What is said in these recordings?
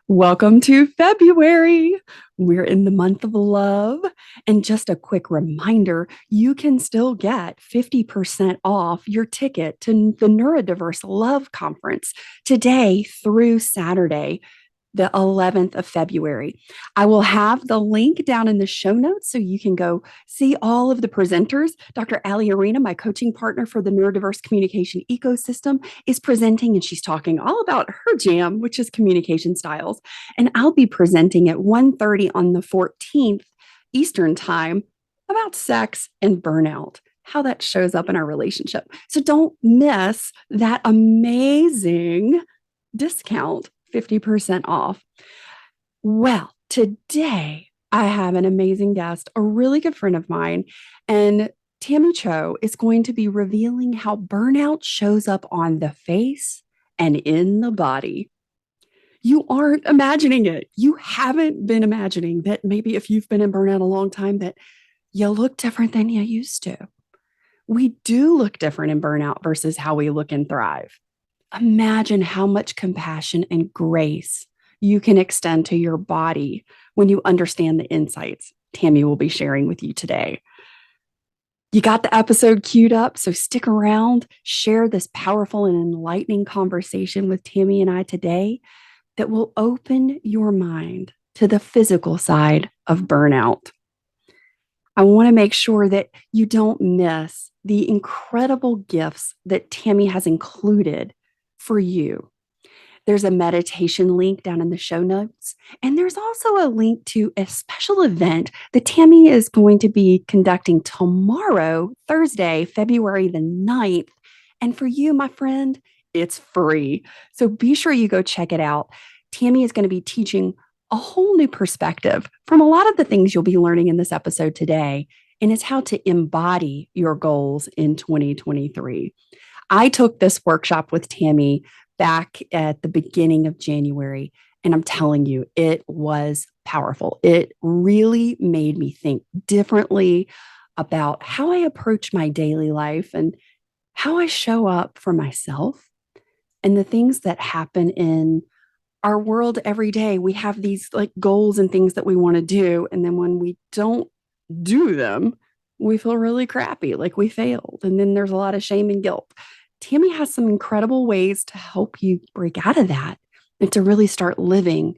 Welcome to February. We're in the month of love. And just a quick reminder, you can still get 50% off your ticket to the Neurodiverse Love Conference today through Saturday, the 11th of February. I will have the link down in the show notes so you can go see all of the presenters. Dr. Ali Arena, my coaching partner for the Neurodiverse Communication Ecosystem, is presenting, and she's talking all about her jam, which is communication styles. And I'll be presenting at 1:30 on the 14th Eastern Time about sex and burnout, how that shows up in our relationship. So don't miss that amazing discount, 50% off. Well, today I have an amazing guest, a really good friend of mine, and Tammy Cho is going to be revealing how burnout shows up on the face and in the body. You aren't imagining it. You haven't been imagining that maybe if you've been in burnout a long time that you look different than you used to. We do look different in burnout versus how we look in Thrive. Imagine how much compassion and grace you can extend to your body when you understand the insights Tammy will be sharing with you today. You got the episode queued up, so stick around, share this powerful and enlightening conversation with Tammy and I today that will open your mind to the physical side of burnout. I want to make sure that you don't miss the incredible gifts that Tammy has included for you. There's a meditation link down in the show notes. And there's also a link to a special event that Tammy is going to be conducting tomorrow, Thursday, February the 9th. And for you, my friend, it's free. So be sure you go check it out. Tammy is going to be teaching a whole new perspective from a lot of the things you'll be learning in this episode today. And it's how to embody your goals in 2023. I took this workshop with Tammy back at the beginning of January, and I'm telling you, it was powerful. It really made me think differently about how I approach my daily life and how I show up for myself and the things that happen in our world every day. We have these like goals and things that we want to do. And then when we don't do them, we feel really crappy, like we failed. And then there's a lot of shame and guilt. Tammy has some incredible ways to help you break out of that and to really start living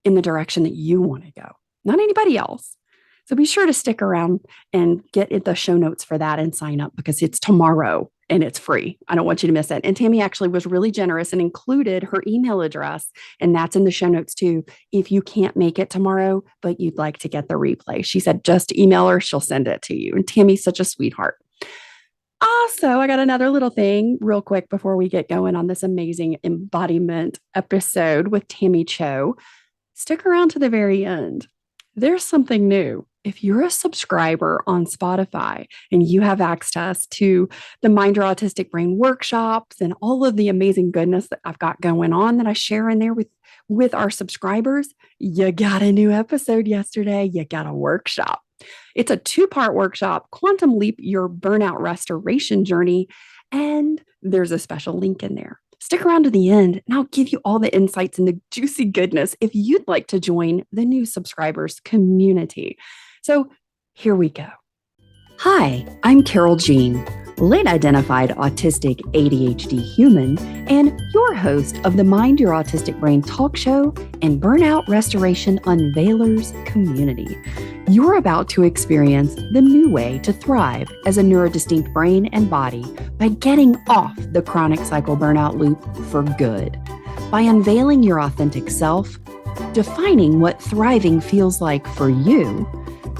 in the direction that you want to go, not anybody else. So be sure to stick around and get in the show notes for that and sign up because it's tomorrow and it's free. I don't want you to miss it. And Tammy actually was really generous and included her email address, and that's in the show notes too. If you can't make it tomorrow, but you'd like to get the replay, she said just email her, she'll send it to you. And Tammy's such a sweetheart. Also, I got another little thing real quick before we get going on this amazing embodiment episode with Tammy Cho. Stick around to the very end. There's something new. If you're a subscriber on Spotify and you have access to the Mind Your Autistic Brain workshops and all of the amazing goodness that I've got going on that I share in there with our subscribers, you got a new episode yesterday. You got a workshop. It's a 2-part workshop, Quantum Leap Your Burnout Restoration Journey, and there's a special link in there. Stick around to the end, and I'll give you all the insights and the juicy goodness if you'd like to join the new subscribers community. So here we go. Hi, I'm Carole Jean, late identified autistic ADHD human, and your host of the Mind Your Autistic Brain talk show and Burnout Restoration Unveilers community. You're about to experience the new way to thrive as a neurodistinct brain and body by getting off the chronic cycle burnout loop for good. By unveiling your authentic self, defining what thriving feels like for you,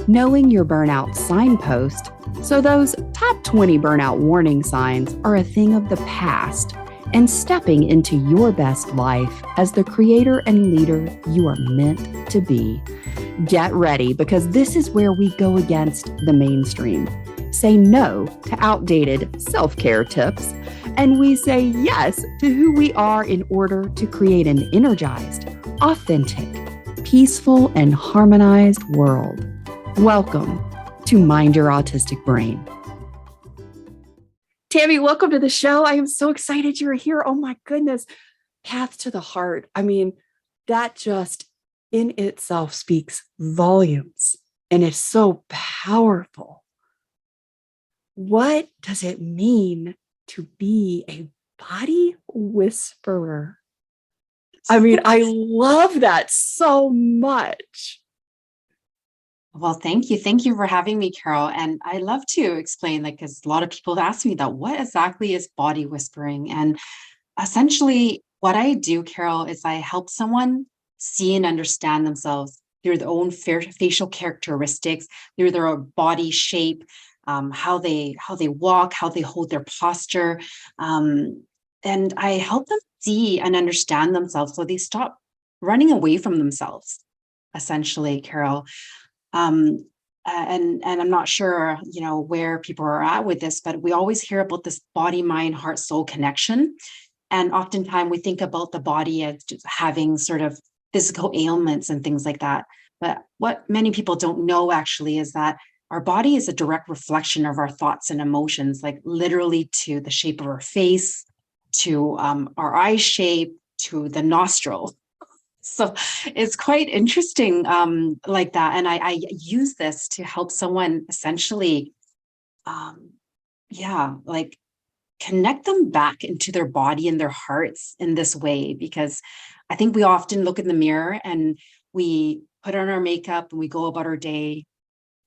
knowing your burnout signpost, so those top 20 burnout warning signs are a thing of the past, and stepping into your best life as the creator and leader you are meant to be. Get ready, because this is where we go against the mainstream, say no to outdated self-care tips, and we say yes to who we are in order to create an energized, authentic, peaceful, and harmonized world. Welcome to Mind Your Autistic Brain. Tammy, welcome to the show. I am so excited you're here. Oh my goodness. Path to the heart. I mean, that just in itself speaks volumes and is so powerful. What does it mean to be a body whisperer? I mean, I love that so much. Well, thank you. Thank you for having me, Carole. And I love to explain, like, because a lot of people have asked me that, what exactly is body whispering? And essentially, what I do, Carole, is I help someone see and understand themselves through their own facial characteristics, through their body shape, how they walk, how they hold their posture, and I help them see and understand themselves so they stop running away from themselves. Essentially, Carole. Um, and I'm not sure, where people are at with this, but we always hear about this body, mind, heart, soul connection. And oftentimes we think about the body as just having sort of physical ailments and things like that. But what many people don't know actually is that our body is a direct reflection of our thoughts and emotions, like literally to the shape of our face, to our eye shape, to the nostril. So it's quite interesting, like that. And I use this to help someone essentially, um, like connect them back into their body and their hearts in this way, because I think we often look in the mirror and we put on our makeup and we go about our day,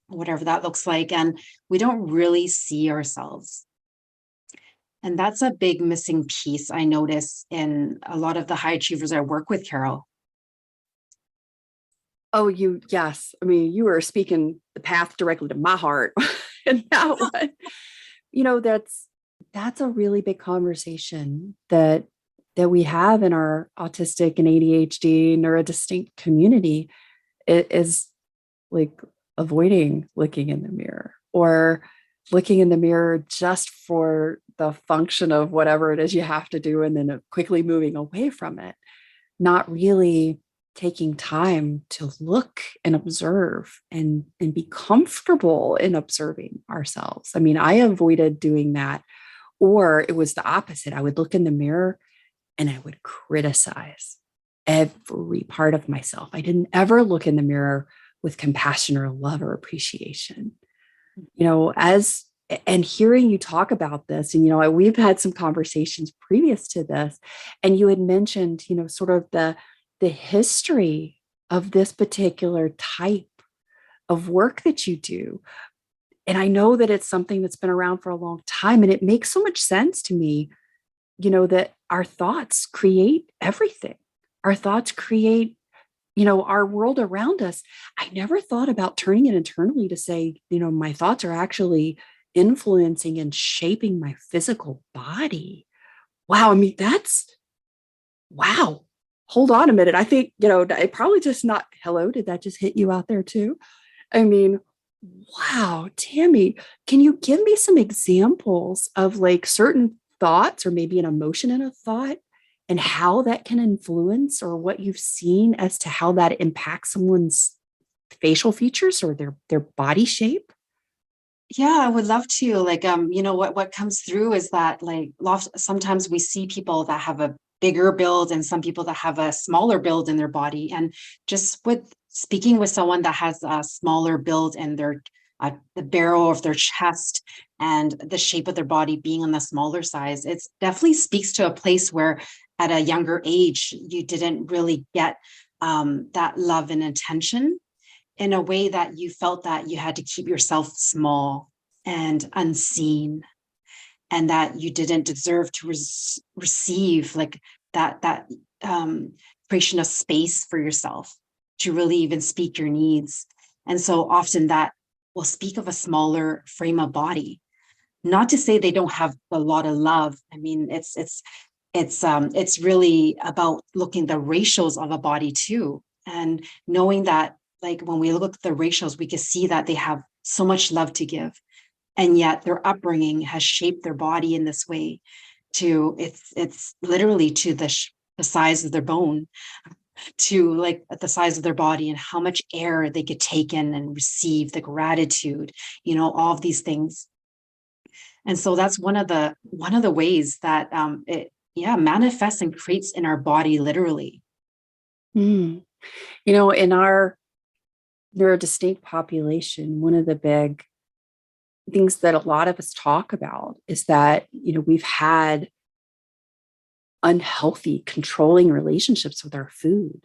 whatever that looks like, and we don't really see ourselves. And that's a big missing piece I notice in a lot of the high achievers I work with, Carole. Oh, yes. I mean, you are speaking the path directly to my heart and that one. That's a really big conversation that we have in our autistic and ADHD neurodistinct community. It is like avoiding looking in the mirror or looking in the mirror just for the function of whatever it is you have to do and then quickly moving away from it, not really taking time to look and observe and be comfortable in observing ourselves. I mean, I avoided doing that, or it was the opposite. I would look in the mirror and I would criticize every part of myself. I didn't ever look in the mirror with compassion or love or appreciation. As and hearing you talk about this, and we've had some conversations previous to this, and you had mentioned, sort of the history of this particular type of work that you do. And I know that it's something that's been around for a long time, and it makes so much sense to me, that our thoughts create everything. Our thoughts create, our world around us. I never thought about turning it internally to say, my thoughts are actually influencing and shaping my physical body. Wow. I mean, wow. Hold on a minute. I think, it probably just not, hello, did that just hit you out there too? I mean, wow, Tammy, can you give me some examples of like certain thoughts or maybe an emotion in a thought and how that can influence, or what you've seen as to how that impacts someone's facial features or their body shape? Yeah, I would love to. Like, what comes through is that, like, sometimes we see people that have a bigger build and some people that have a smaller build in their body. And just with speaking with someone that has a smaller build and their the barrel of their chest and the shape of their body being on the smaller size, it definitely speaks to a place where at a younger age you didn't really get that love and attention, in a way that you felt that you had to keep yourself small and unseen, and that you didn't deserve to receive like that creation of space for yourself to really even speak your needs. And so often that will speak of a smaller frame of body, not to say they don't have a lot of love. I mean, it's really about looking the ratios of a body too, and knowing that, like, when we look at the ratios, we can see that they have so much love to give, and yet their upbringing has shaped their body in this way to it's literally to the size of their bone, to like the size of their body and how much air they could take in and receive, the gratitude, all of these things. And so that's one of the ways that it manifests and creates in our body, literally. Mm. In our neurodistinct population, one of the big things that a lot of us talk about is that, we've had unhealthy, controlling relationships with our food.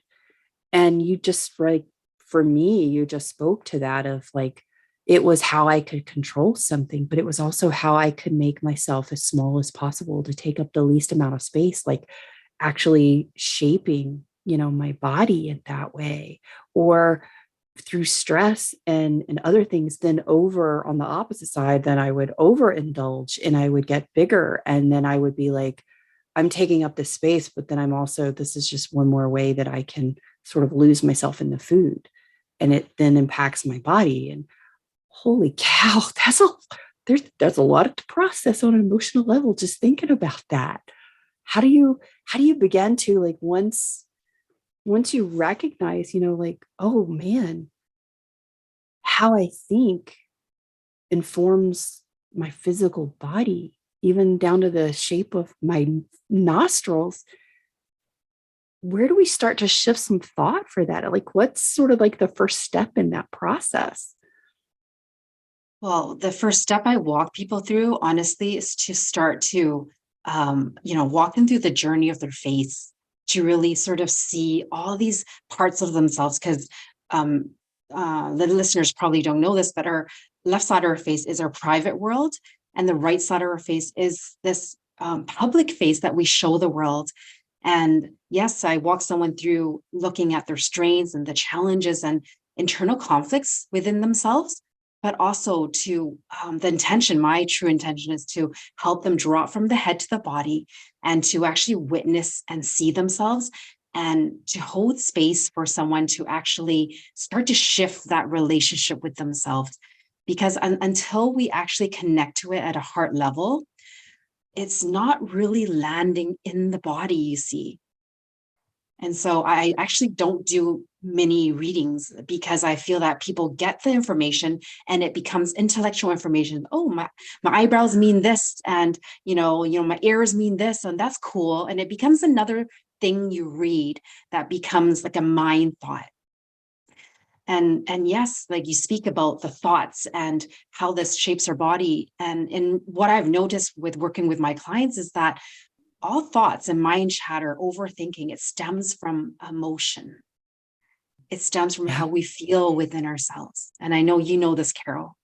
And you just like, for me, you just spoke to that of like, it was how I could control something, but it was also how I could make myself as small as possible to take up the least amount of space, like actually shaping, my body in that way. Or through stress and other things, then over on the opposite side, then I would overindulge and I would get bigger. And then I would be like, I'm taking up this space, but then I'm also, this is just one more way that I can sort of lose myself in the food. And it then impacts my body. And holy cow, there's a lot to process on an emotional level just thinking about that. How do you begin to, like, once you recognize, like, oh man, how I think informs my physical body, even down to the shape of my nostrils. Where do we start to shift some thought for that? Like, what's sort of like the first step in that process? Well, the first step I walk people through, honestly, is to start to, walk them through the journey of their face to really sort of see all these parts of themselves. Because the listeners probably don't know this, but our left side of our face is our private world, and the right side of our face is this public face that we show the world. And yes, I walk someone through looking at their strengths and the challenges and internal conflicts within themselves, but also to the intention. My true intention is to help them drop from the head to the body and to actually witness and see themselves, and to hold space for someone to actually start to shift that relationship with themselves. Because until we actually connect to it at a heart level, it's not really landing in the body, you see. And so I actually don't do many readings because I feel that people get the information and it becomes intellectual information. Oh, my eyebrows mean this, and my ears mean this, and that's cool. And it becomes another thing you read that becomes like a mind thought. And yes, like you speak about the thoughts and how this shapes our body. And what I've noticed with working with my clients is that all thoughts and mind chatter, overthinking, it stems from emotion. It stems from Yeah. how we feel within ourselves. And I know you know this, Carole.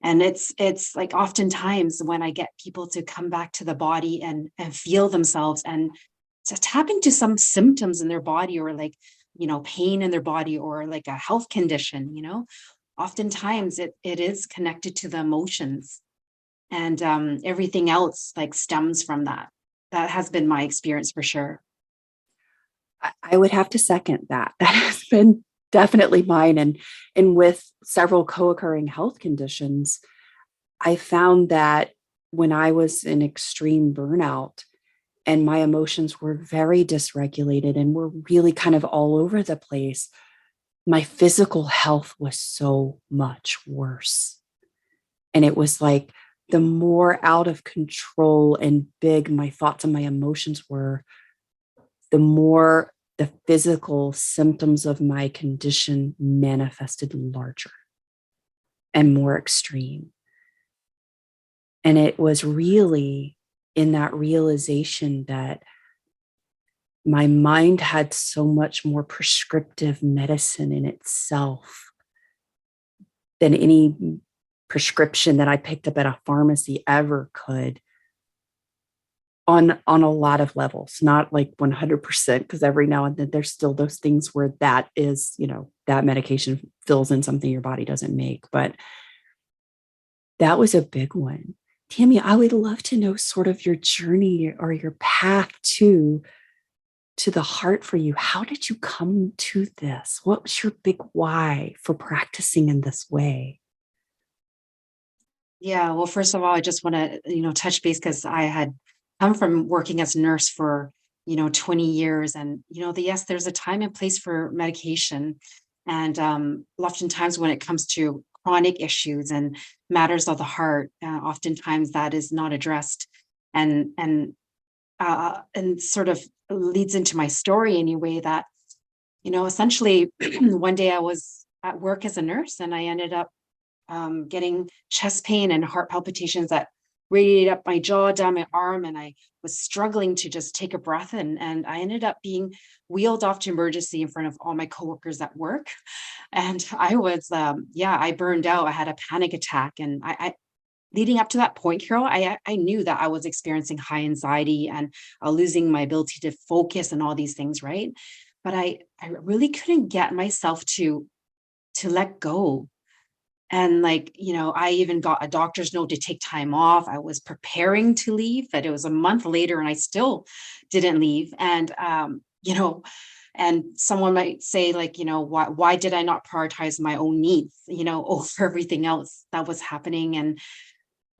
And it's like oftentimes when I get people to come back to the body and feel themselves and to tap into some symptoms in their body, or like, pain in their body, or like a health condition, oftentimes it is connected to the emotions, and everything else like stems from that. That has been my experience for sure. I would have to second that. That has been definitely mine. And with several co-occurring health conditions, I found that when I was in extreme burnout and my emotions were very dysregulated and were really kind of all over the place, my physical health was so much worse. And it was like, the more out of control and big my thoughts and my emotions were, the more the physical symptoms of my condition manifested larger and more extreme. And it was really in that realization that my mind had so much more prescriptive medicine in itself than any prescription that I picked up at a pharmacy ever could, on a lot of levels, not like 100%, because every now and then there's still those things where that is, that medication fills in something your body doesn't make. But that was a big one. Tammy, I would love to know sort of your journey or your path to the heart for you. How did you come to this? What was your big why for practicing in this way? Yeah, well, first of all, I just want to, touch base because I had come from working as a nurse for, 20 years. And, yes, there's a time and place for medication. And oftentimes when it comes to chronic issues and matters of the heart, oftentimes that is not addressed. And sort of leads into my story anyway, that essentially one day I was at work as a nurse and I ended up getting chest pain and heart palpitations that radiated up my jaw, down my arm, and I was struggling to just take a breath. And I ended up being wheeled off to emergency in front of all my coworkers at work. And I was, I burned out. I had a panic attack, and I leading up to that point, Carol, I knew that I was experiencing high anxiety and losing my ability to focus and all these things, right? But I really couldn't get myself to let go. And I even got a doctor's note to take time off. I was preparing to leave, but it was a month later and I still didn't leave. And, and someone might say why did I not prioritize my own needs, over everything else that was happening?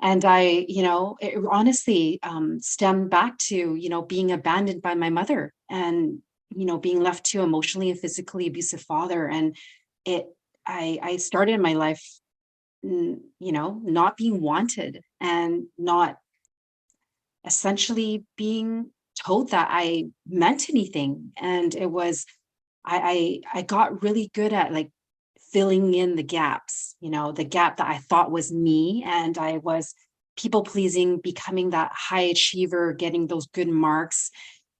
And I, it honestly stemmed back to, being abandoned by my mother and, being left to emotionally and physically abusive father. And I started my life, not being wanted and not essentially being told that I meant anything. And it was, I got really good at filling in the gaps, the gap that I thought was me. And I was people pleasing, becoming that high achiever, getting those good marks.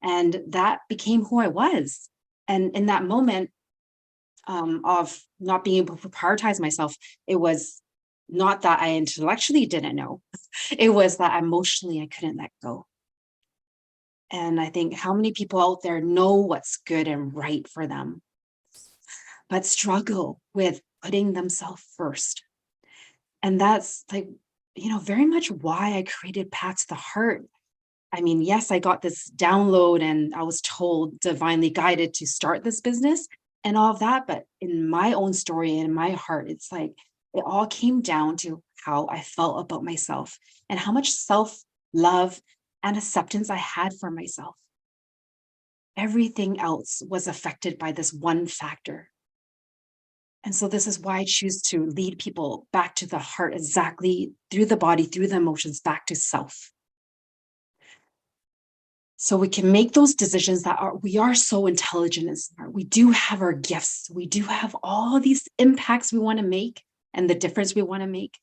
And that became who I was. And in that moment of not being able to prioritize myself, it was not that I intellectually didn't know, it was that emotionally I couldn't let go. And I think how many people out there know what's good and right for them, but struggle with putting themselves first. And that's very much why I created Paths to the Heart. I mean, yes, I got this download and I was told, divinely guided to start this business and all of that. But in my own story and in my heart, it's it all came down to how I felt about myself and how much self-love and acceptance I had for myself. Everything else was affected by this one factor. And so this is why I choose to lead people back to the heart, exactly through the body, through the emotions, back to self. So we can make those decisions we are so intelligent and smart. We do have our gifts. We do have all these impacts we want to make and the difference we want to make.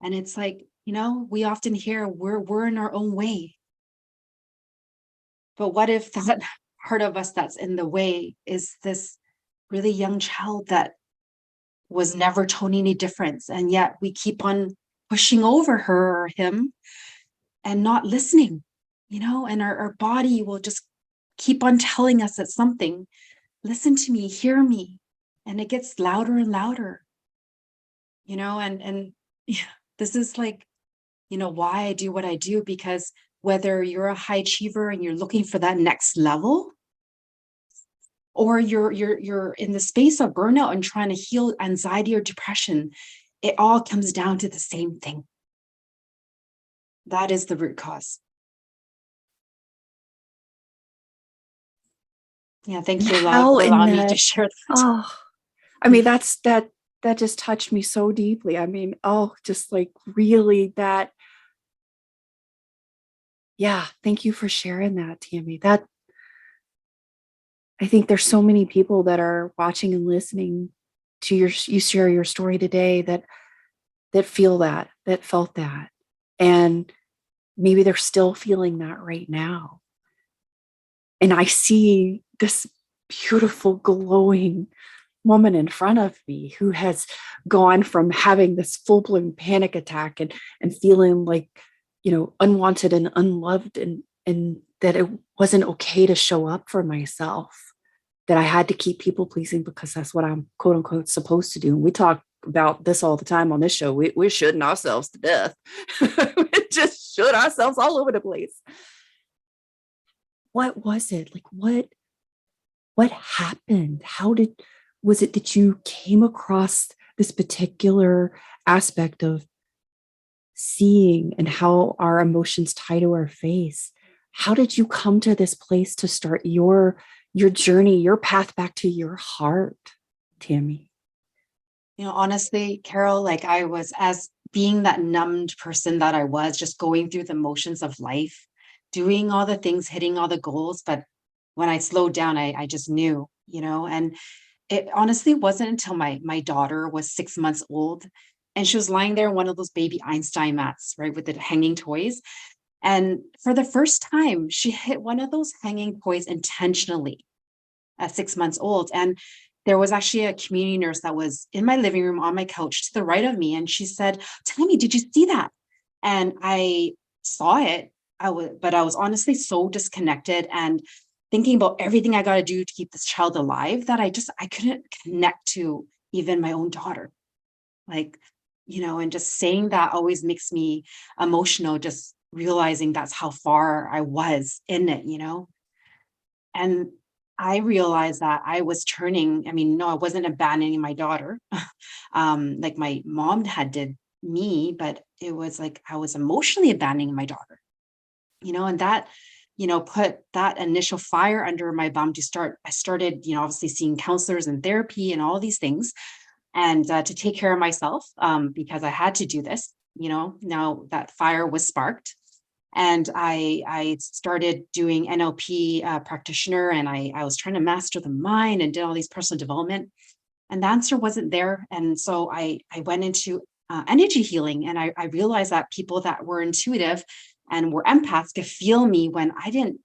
And it's we often hear we're in our own way. But what if that part of us that's in the way is this really young child that was never told any difference, and yet we keep on pushing over her or him and not listening, and our body will just keep on telling us that something, listen to me, hear me, and it gets louder and louder, and yeah, this is why I do what I do, because whether you're a high achiever and you're looking for that next level, or you're in the space of burnout and trying to heal anxiety or depression, it all comes down to the same thing. That is the root cause. Yeah, thank you for allowing me to share that. Oh, I mean, that just touched me so deeply. I mean, just really that. Yeah, thank you for sharing that, Tammy. I think there's so many people that are watching and listening to you share your story today that feel that felt that. And maybe they're still feeling that right now. And I see this beautiful, glowing woman in front of me who has gone from having this full-blown panic attack and feeling unwanted and unloved, and that it wasn't okay to show up for myself, that I had to keep people pleasing because that's what I'm quote unquote supposed to do. And we talk about this all the time on this show. We're shooting ourselves to death. We just shoot ourselves all over the place. What was it? What happened? Was it that you came across this particular aspect of seeing and how our emotions tie to our face? How did you come to this place to start your journey, your path back to your heart, Tammy? Honestly, Carole, I was, as being that numbed person that I was, just going through the motions of life, doing all the things, hitting all the goals. But when I slowed down, I just knew and it honestly wasn't until my daughter was 6 months old and she was lying there in one of those baby Einstein mats, right, with the hanging toys. And for the first time, she hit one of those hanging toys intentionally at 6 months old. And there was actually a community nurse that was in my living room on my couch to the right of me. And she said, Tammy, did you see that? And I saw it. But I was honestly so disconnected and thinking about everything I got to do to keep this child alive that I couldn't connect to even my own daughter. Like, and just saying that always makes me emotional, just realizing that's how far I was in it. And I realized that I was turning, I mean, no, I wasn't abandoning my daughter, like my mom had did me, but it was like I was emotionally abandoning my daughter, and that, put that initial fire under my bum to start. I started, obviously seeing counselors and therapy and all these things, and to take care of myself, because I had to do this, now that fire was sparked. And I started doing NLP practitioner, and I was trying to master the mind and did all these personal development, and the answer wasn't there. And so I went into energy healing, and I realized that people that were intuitive and were empaths could feel me when I didn't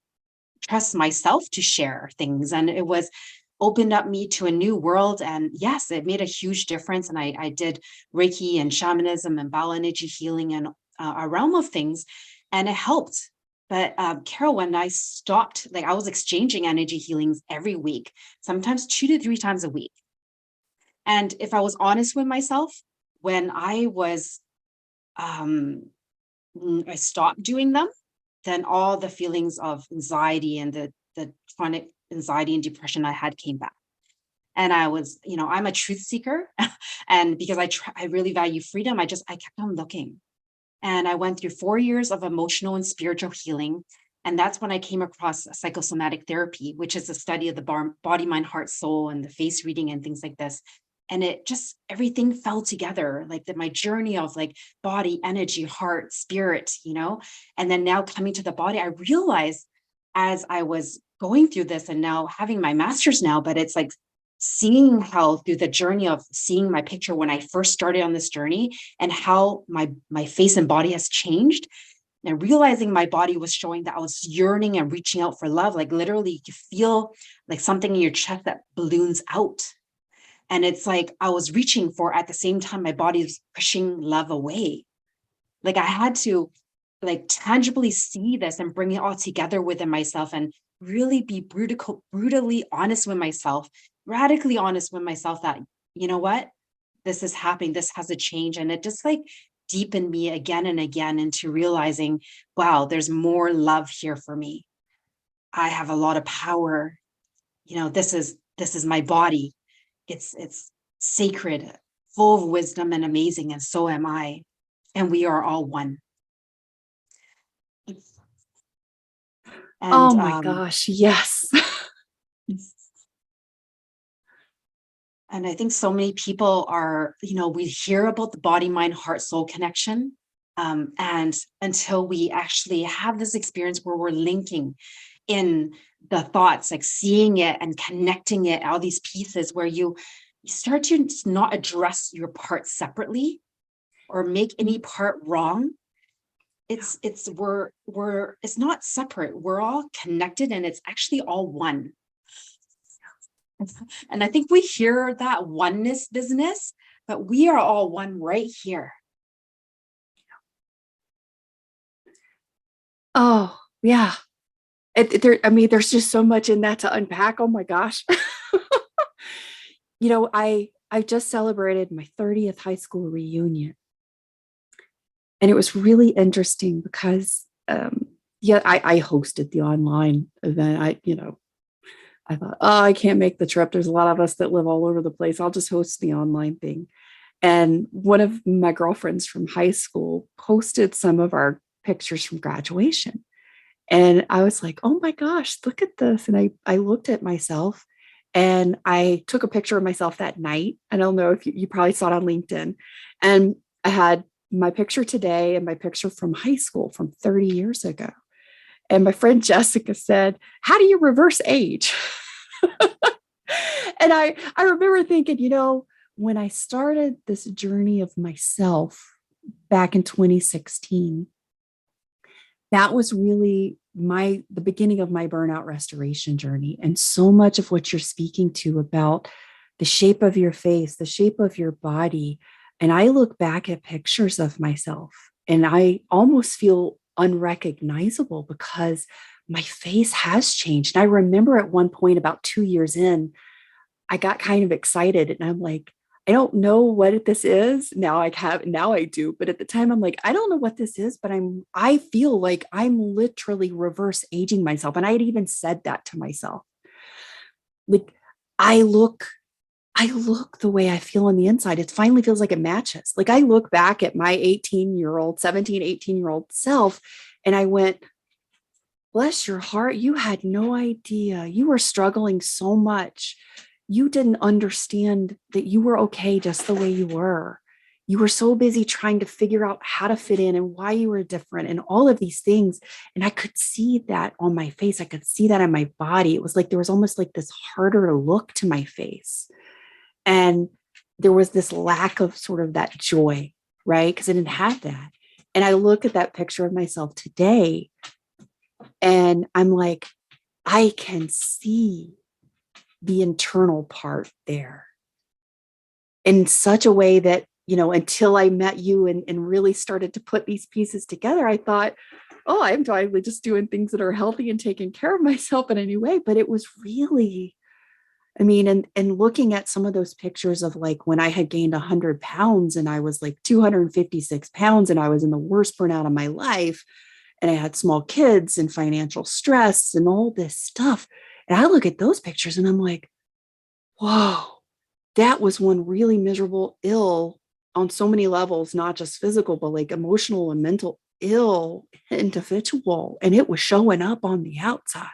trust myself to share things. And it was opened up me to a new world. And yes, it made a huge difference. And I did Reiki and shamanism and bioenergy healing and a realm of things, and it helped. But Carole, when I stopped, like I was exchanging energy healings every week, sometimes 2 to 3 times a week. And if I was honest with myself, when I stopped doing them, then all the feelings of anxiety and the chronic anxiety and depression I had came back. And I was, I'm a truth seeker. And because I really value freedom, I kept on looking. And I went through 4 years of emotional and spiritual healing. And that's when I came across psychosomatic therapy, which is the study of the body, mind, heart, soul, and the face reading and things like this. And it just, everything fell together, like my journey of like body, energy, heart, spirit, and then now coming to the body, I realized as I was going through this and now having my master's now, but it's like seeing how through the journey of seeing my picture when I first started on this journey and how my face and body has changed, and realizing my body was showing that I was yearning and reaching out for love. Like literally you feel like something in your chest that balloons out. And it's like I was reaching for, at the same time, my body was pushing love away. Like I had to like tangibly see this and bring it all together within myself and really be brutally honest with myself, radically honest with myself that, you know what, this is happening, this has a change. And it just like deepened me again and again into realizing, wow, there's more love here for me. I have a lot of power. This is my body. It's sacred, full of wisdom and amazing, and so am I. And we are all one. And oh my gosh, yes. And I think so many people are, we hear about the body, mind, heart, soul connection. And until we actually have this experience where we're linking in the thoughts, like seeing it and connecting it, all these pieces where you start to not address your part separately or make any part wrong. It's not separate. We're all connected and it's actually all one. And I think we hear that oneness business, but we are all one right here. Oh, yeah. There's just so much in that to unpack. Oh my gosh. I just celebrated my 30th high school reunion. And it was really interesting because, I hosted the online event. I thought, oh, I can't make the trip. There's a lot of us that live all over the place. I'll just host the online thing. And one of my girlfriends from high school posted some of our pictures from graduation. And I was like, oh my gosh, look at this. And I looked at myself and I took a picture of myself that night. I don't know if you probably saw it on LinkedIn. And I had my picture today and my picture from high school from 30 years ago. And my friend Jessica said, how do you reverse age? And I remember thinking, when I started this journey of myself back in 2016, that was really the beginning of my burnout restoration journey. And so much of what you're speaking to about the shape of your face, the shape of your body. And I look back at pictures of myself and I almost feel unrecognizable because my face has changed. And I remember at one point, about 2 years in, I got kind of excited and I'm like, I don't know what this is. Now I do. But at the time I'm like, I don't know what this is, but I feel like I'm literally reverse aging myself. And I had even said that to myself. Like I look, I look the way I feel on the inside. It finally feels like it matches. Like I look back at my 18-year-old, 17, 18-year-old self, and I went, bless your heart, you had no idea. You were struggling so much. You didn't understand that you were okay just the way you were. You were so busy trying to figure out how to fit in and why you were different and all of these things. And I could see that on my face. I could see that on my body. It was like there was almost like this harder look to my face. And there was this lack of sort of that joy, right? Because I didn't have that. And I look at that picture of myself today and I'm like, I can see the internal part there in such a way that, until I met you and really started to put these pieces together, I thought, oh, I'm finally just doing things that are healthy and taking care of myself in a new way. But it was really, and looking at some of those pictures of like when I had gained 100 pounds and I was like 256 pounds and I was in the worst burnout of my life and I had small kids and financial stress and all this stuff. And I look at those pictures and I'm like, whoa, that was one really miserable, ill on so many levels, not just physical, but like emotional and mental ill individual. And it was showing up on the outside.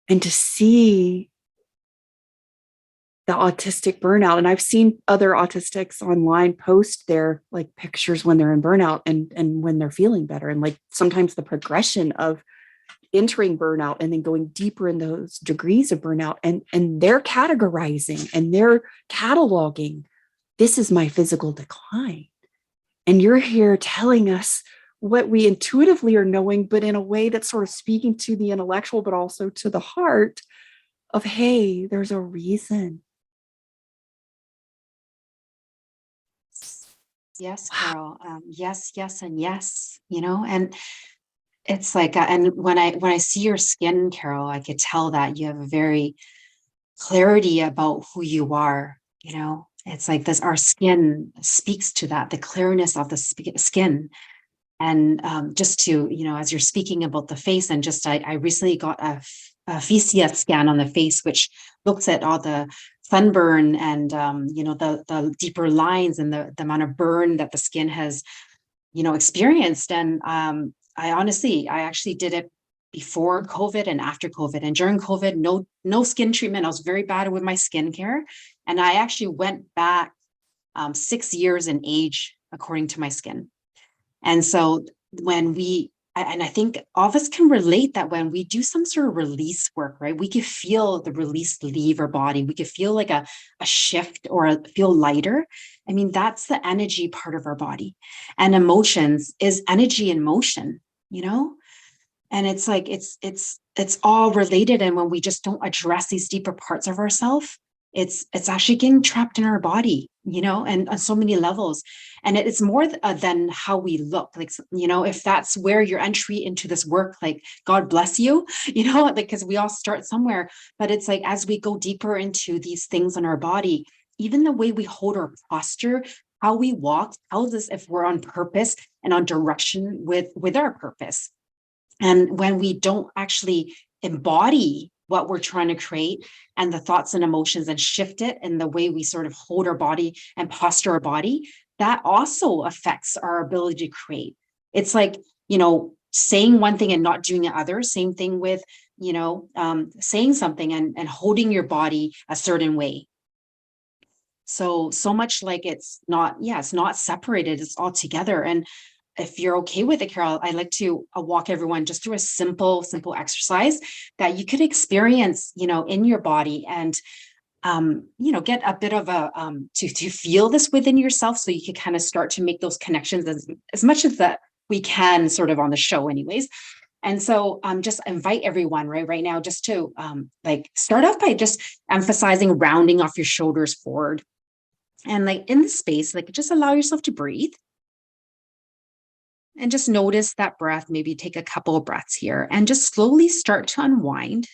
And to see the autistic burnout, and I've seen other autistics online post their like pictures when they're in burnout and when they're feeling better. And like sometimes the progression of entering burnout and then going deeper in those degrees of burnout and they're categorizing and they're cataloging, this is my physical decline. And you're here telling us what we intuitively are knowing, but in a way that's sort of speaking to the intellectual, but also to the heart of, hey, there's a reason. Yes, Carole. Yes, yes, and yes, and it's like, and when I see your skin, Carole, I could tell that you have a very clarity about who you are. It's like this, our skin speaks to that, the clearness of the skin. And just to, as you're speaking about the face and just, I recently got a fascia scan on the face, which looks at all the sunburn and, the deeper lines and the amount of burn that the skin has, experienced. And I actually did it before COVID and after COVID. And during COVID, no skin treatment. I was very bad with my skincare. And I actually went back 6 years in age according to my skin. And so I think all of us can relate that when we do some sort of release work, right? We could feel the release leave our body. We could feel like a shift or feel lighter. That's the energy part of our body. And emotions is energy in motion, And it's like, it's all related. And when we just don't address these deeper parts of ourselves, it's actually getting trapped in our body, and on so many levels. And it's more than how we look. Like, if that's where your entry into this work, like, God bless you, because we all start somewhere. But it's like, as we go deeper into these things in our body, even the way we hold our posture, how we walk, tells us if we're on purpose and on direction with our purpose. And when we don't actually embody what we're trying to create and the thoughts and emotions and shift it in the way we sort of hold our body and posture our body, that also affects our ability to create. It's like, saying one thing and not doing the other. Same thing with, saying something and holding your body a certain way. So much like it's not separated, it's all together. And if you're okay with it, Carole, I'd like to walk everyone just through a simple exercise that you could experience, in your body, and get a bit of a to feel this within yourself, so you can kind of start to make those connections as much as that we can, sort of on the show, anyways. And so just invite everyone right now just to start off by just emphasizing rounding off your shoulders forward, and in the space, just allow yourself to breathe. And just notice that breath. Maybe take a couple of breaths here and just slowly start to unwind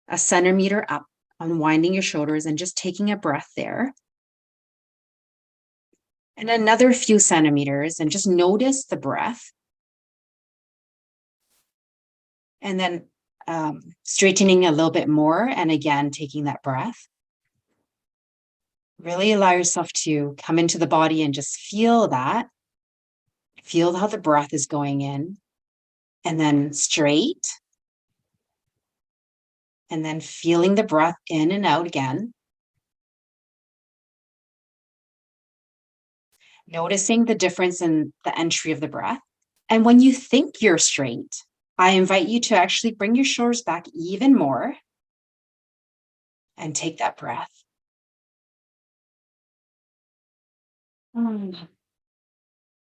a centimeter up, unwinding your shoulders and just taking a breath there. And another few centimeters, and just notice the breath. And then straightening a little bit more. And again, taking that breath. Really allow yourself to come into the body and just feel that. Feel how the breath is going in, and then straight, and then feeling the breath in and out again. Noticing the difference in the entry of the breath. And when you think you're straight, I invite you to actually bring your shoulders back even more and take that breath.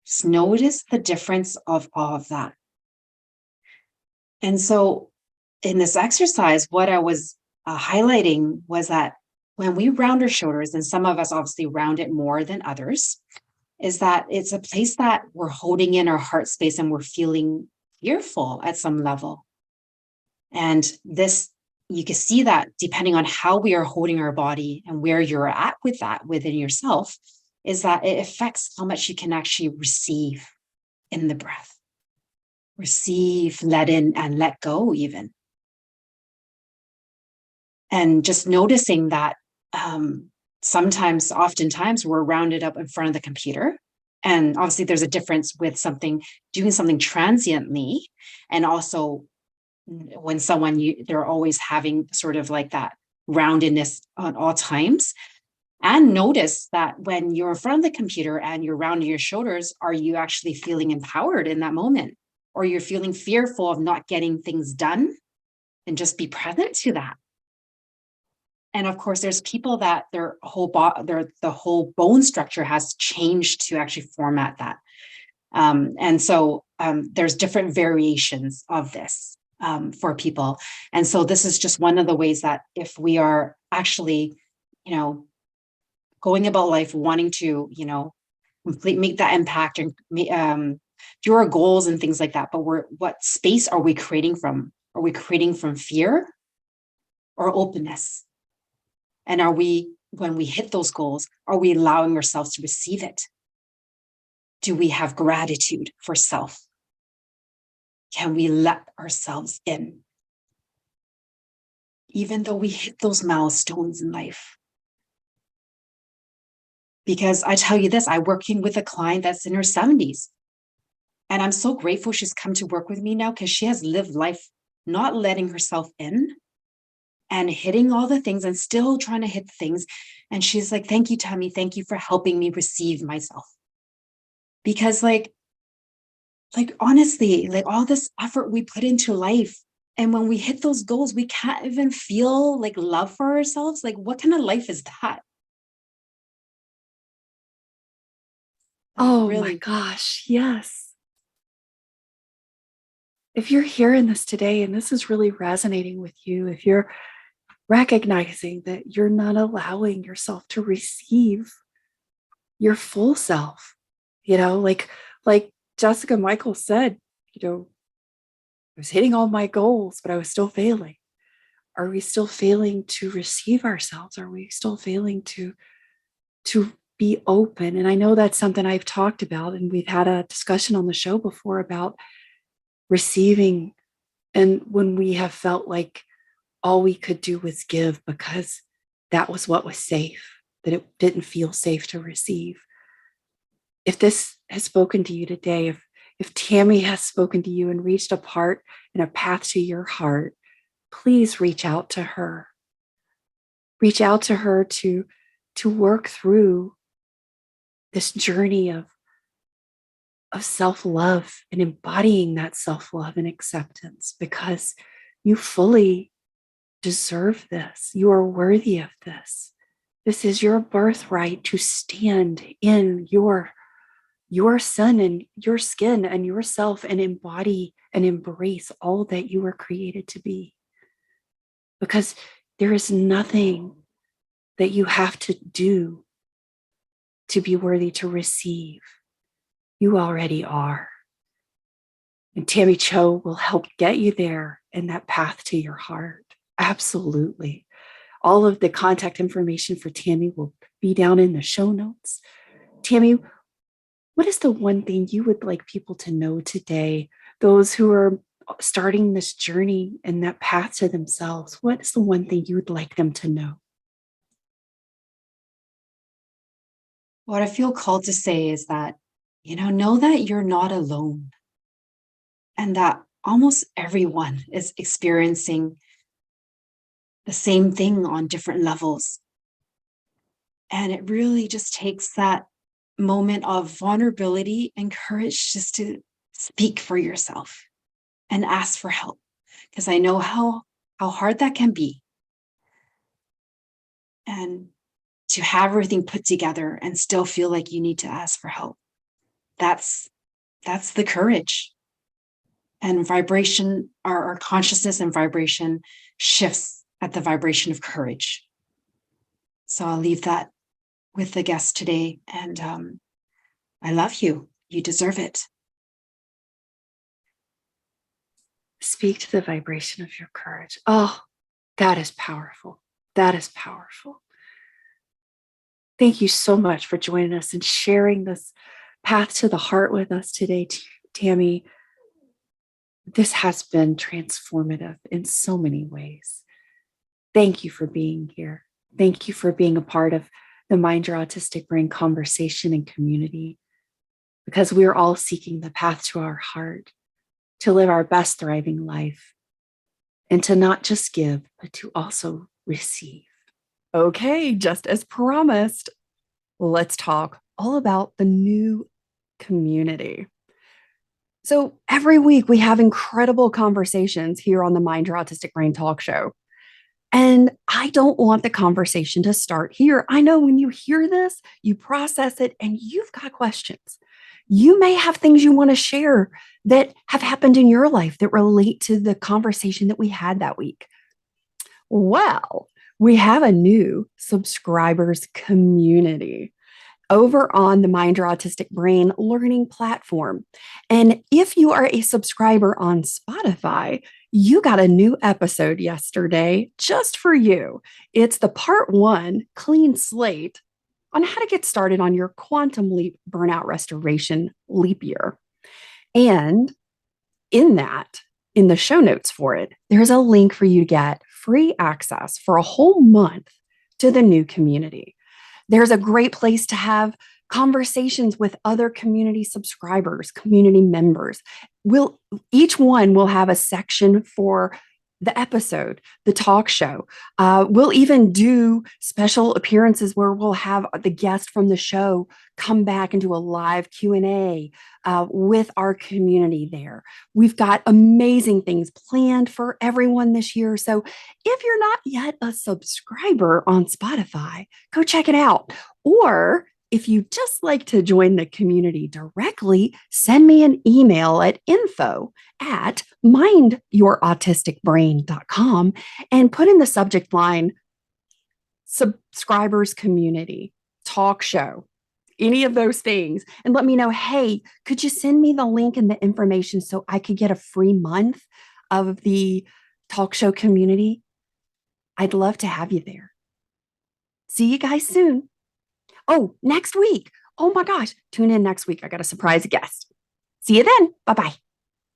Just notice the difference of all of that. And so in this exercise, what I was highlighting was that when we round our shoulders, and some of us obviously round it more than others, is that it's a place that we're holding in our heart space and we're feeling fearful at some level. And this, you can see that depending on how we are holding our body and where you're at with that within yourself, is that it affects how much you can actually receive in the breath. Receive, let in, and let go even. And just noticing that oftentimes we're rounded up in front of the computer. And obviously there's a difference with doing something transiently, and also when they're always having sort of that roundedness at all times. And notice that when you're in front of the computer and you're rounding your shoulders, are you actually feeling empowered in that moment? Or you're feeling fearful of not getting things done? And just be present to that. And of course, there's people that the whole bone structure has changed to actually format that. And so there's different variations of this for people. And so this is just one of the ways that if we are actually, going about life wanting to, make that impact and do our goals and things like that. But what space are we creating from? Are we creating from fear or openness? And when we hit those goals, are we allowing ourselves to receive it? Do we have gratitude for self? Can we let ourselves in? Even though we hit those milestones in life. Because I tell you this, I'm working with a client that's in her 70s. And I'm so grateful she's come to work with me now, because she has lived life not letting herself in and hitting all the things and still trying to hit things. And she's like, thank you, Tammy. Thank you for helping me receive myself. Because honestly, all this effort we put into life, and when we hit those goals, we can't even feel love for ourselves. What kind of life is that? Oh really? my gosh, yes. If you're hearing this today and this is really resonating with you, if you're recognizing that you're not allowing yourself to receive your full self, like Jessica Michael said, I was hitting all my goals, but I was still failing. Are we still failing to receive ourselves? Are we still failing to be open? And I know that's something I've talked about, and we've had a discussion on the show before about receiving, and when we have felt like all we could do was give because that was what was safe, that it didn't feel safe to receive. If this has spoken to you today, if Tammy has spoken to you and reached a part and a path to your heart, please reach out to her. Reach out to her to work through this journey of self-love and embodying that self-love and acceptance, because you fully deserve this. You are worthy of this. This is your birthright to stand in your sun and your skin and yourself and embody and embrace all that you were created to be. Because there is nothing that you have to do to be worthy to receive. You already are. And Tammy Cho will help get you there in that path to your heart. Absolutely. All of the contact information for Tammy will be down in the show notes. Tammy, what is the one thing you would like people to know today? Those who are starting this journey and that path to themselves, what is the one thing you would like them to know? What I feel called to say is that, know that you're not alone, and that almost everyone is experiencing the same thing on different levels. And it really just takes that moment of vulnerability and courage just to speak for yourself and ask for help. Because I know how hard that can be. And to have everything put together and still feel like you need to ask for help. That's the courage. And vibration, our consciousness and vibration shifts at the vibration of courage. So I'll leave that with the guest today. And I love you. You deserve it. Speak to the vibration of your courage. Oh, that is powerful. That is powerful. Thank you so much for joining us and sharing this path to the heart with us today, Tammy. This has been transformative in so many ways. Thank you for being here. Thank you for being a part of the Mind Your Autistic Brain conversation and community, because we're all seeking the path to our heart, to live our best thriving life, and to not just give, but to also receive. Okay, just as promised, let's talk all about the new community. So every week we have incredible conversations here on the Mind Your Autistic Brain talk show. And I don't want the conversation to start here. I know when you hear this, you process it and you've got questions. You may have things you want to share that have happened in your life that relate to the conversation that we had that week. Well, we have a new subscribers community over on the Mind Your Autistic Brain learning platform. And if you are a subscriber on Spotify, you got a new episode yesterday just for you. It's the part 1 clean slate on how to get started on your quantum leap burnout restoration leap year. And in the show notes for it, there's a link for you to get free access for a whole month to the new community. There's a great place to have conversations with other community subscribers, community members. Each one will have a section for the episode, the talk show. We'll even do special appearances where we'll have the guest from the show come back and do a live Q&A with our community there. We've got amazing things planned for everyone this year. So if you're not yet a subscriber on Spotify, go check it out. Or if you just like to join the community directly, send me an email at info@mindyourautisticbrain.com and put in the subject line, subscribers community, talk show, any of those things. And let me know, hey, could you send me the link and the information so I could get a free month of the talk show community? I'd love to have you there. See you guys soon. Oh, next week. Oh my gosh. Tune in next week. I got a surprise guest. See you then. Bye-bye.